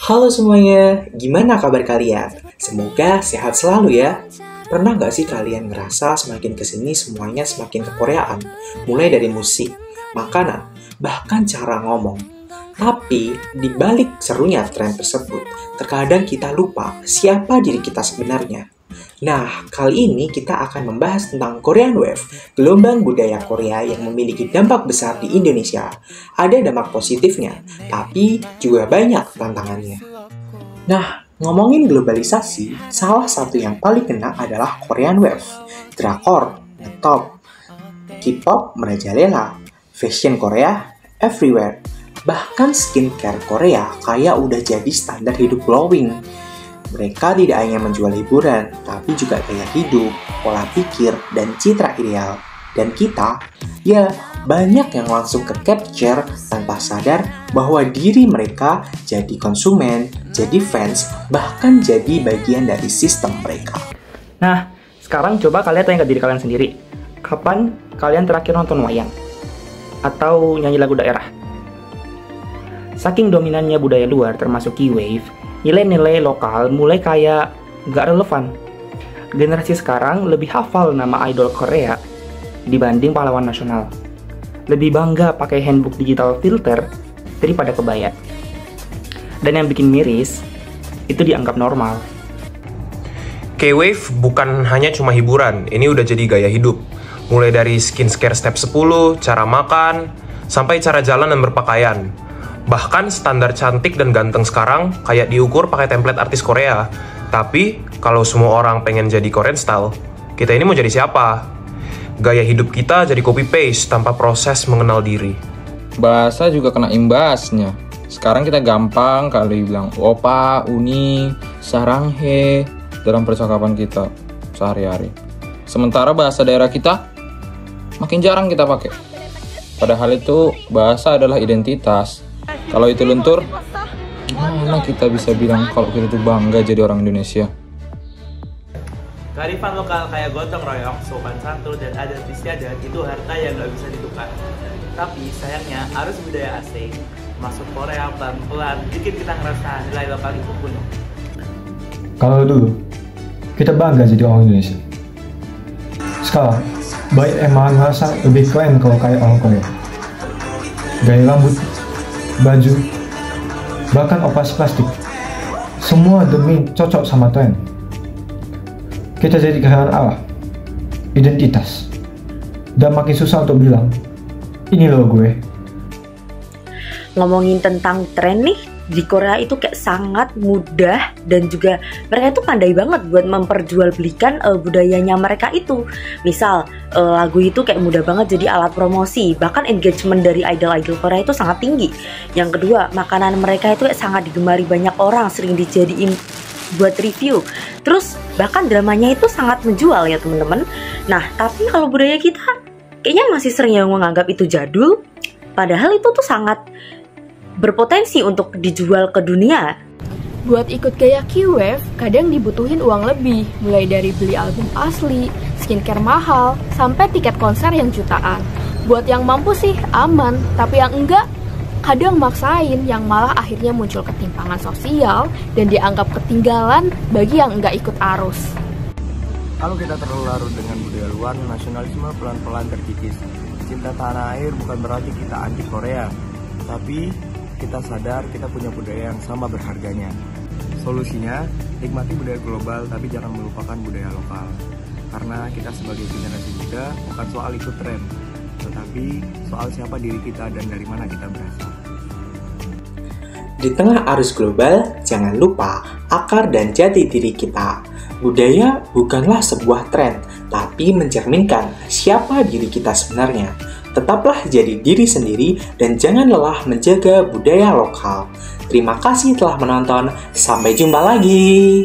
Halo semuanya, gimana kabar kalian? Semoga sehat selalu ya. Pernah gak sih kalian ngerasa semakin kesini semuanya semakin kekoreaan? Mulai dari musik, makanan, bahkan cara ngomong. Tapi, di balik serunya tren tersebut, terkadang kita lupa siapa diri kita sebenarnya. Nah, kali ini kita akan membahas tentang Korean Wave, gelombang budaya Korea yang memiliki dampak besar di Indonesia. Ada dampak positifnya, tapi juga banyak tantangannya. Nah, ngomongin globalisasi, salah satu yang paling kena adalah Korean Wave. Drakor, ngetop, K-pop merajalela, fashion Korea everywhere. Bahkan skincare Korea kayak udah jadi standar hidup glowing. Mereka tidak hanya menjual hiburan, tapi juga gaya hidup, pola pikir, dan citra ideal. Dan kita, ya banyak yang langsung ke capture tanpa sadar bahwa diri mereka jadi konsumen, jadi fans, bahkan jadi bagian dari sistem mereka. Nah, sekarang coba kalian tanya ke diri kalian sendiri. Kapan kalian terakhir nonton wayang? Atau nyanyi lagu daerah? Saking dominannya budaya luar termasuk K-Wave, nilai-nilai lokal mulai kayak gak relevan. Generasi sekarang lebih hafal nama idol Korea dibanding pahlawan nasional. Lebih bangga pakai handbook digital filter daripada kebaya. Dan yang bikin miris, itu dianggap normal. K-Wave bukan hanya cuma hiburan, ini udah jadi gaya hidup. Mulai dari skincare step 10, cara makan, sampai cara jalan dan berpakaian. Bahkan standar cantik dan ganteng sekarang kayak diukur pakai template artis Korea. Tapi, kalau semua orang pengen jadi Korean style, kita ini mau jadi siapa? Gaya hidup kita jadi copy-paste tanpa proses mengenal diri. Bahasa juga kena imbasnya. Sekarang kita gampang kali bilang opa, uni, saranghe dalam percakapan kita sehari-hari. Sementara bahasa daerah kita makin jarang kita pakai. Padahal itu bahasa adalah identitas. Kalau itu luntur, gimana kita bisa bilang kalau kita tuh bangga jadi orang Indonesia? Kearifan lokal kayak gotong royong, sopan santun, dan adat istiadat itu harta yang gak bisa ditukar. Tapi sayangnya arus budaya asing masuk Korea pelan-pelan bikin kita ngerasa nilai lokal itu punah. Kalau dulu, kita bangga jadi orang Indonesia. Sekarang, banyak yang malah ngerasa lebih keren kalau kayak orang Korea. Gaya rambut, baju, bahkan operasi plastik, semua demi cocok sama tren. Kita jadi kehilangan arah, identitas, dan makin susah untuk bilang, ini loh gue. Ngomongin tentang tren nih, di Korea itu kayak sangat mudah dan juga mereka itu pandai banget buat memperjualbelikan budayanya mereka itu. Misal lagu itu kayak mudah banget jadi alat promosi, bahkan engagement dari idol-idol Korea itu sangat tinggi. Yang kedua, makanan mereka itu kayak sangat digemari banyak orang, sering dijadiin buat review. Terus bahkan dramanya itu sangat menjual ya teman-teman. Nah, tapi kalau budaya kita kayaknya masih sering yang menganggap itu jadul, padahal itu tuh sangat berpotensi untuk dijual ke dunia. Buat ikut gaya K-Wave, kadang dibutuhin uang lebih, mulai dari beli album asli, skincare mahal, sampai tiket konser yang jutaan. Buat yang mampu sih aman, tapi yang enggak, kadang maksain yang malah akhirnya muncul ketimpangan sosial dan dianggap ketinggalan bagi yang enggak ikut arus. Kalau kita terlalu larut dengan budaya luar, nasionalisme pelan-pelan terkikis. Cinta tanah air bukan berarti kita anti Korea, tapi kita sadar kita punya budaya yang sama berharganya. Solusinya, nikmati budaya global tapi jangan melupakan budaya lokal. Karena kita sebagai generasi muda bukan soal ikut tren, tetapi soal siapa diri kita dan dari mana kita berasal. Di tengah arus global, jangan lupa akar dan jati diri kita. Budaya bukanlah sebuah tren, tapi mencerminkan siapa diri kita sebenarnya. Tetaplah jadi diri sendiri dan jangan lelah menjaga budaya lokal. Terima kasih telah menonton, sampai jumpa lagi.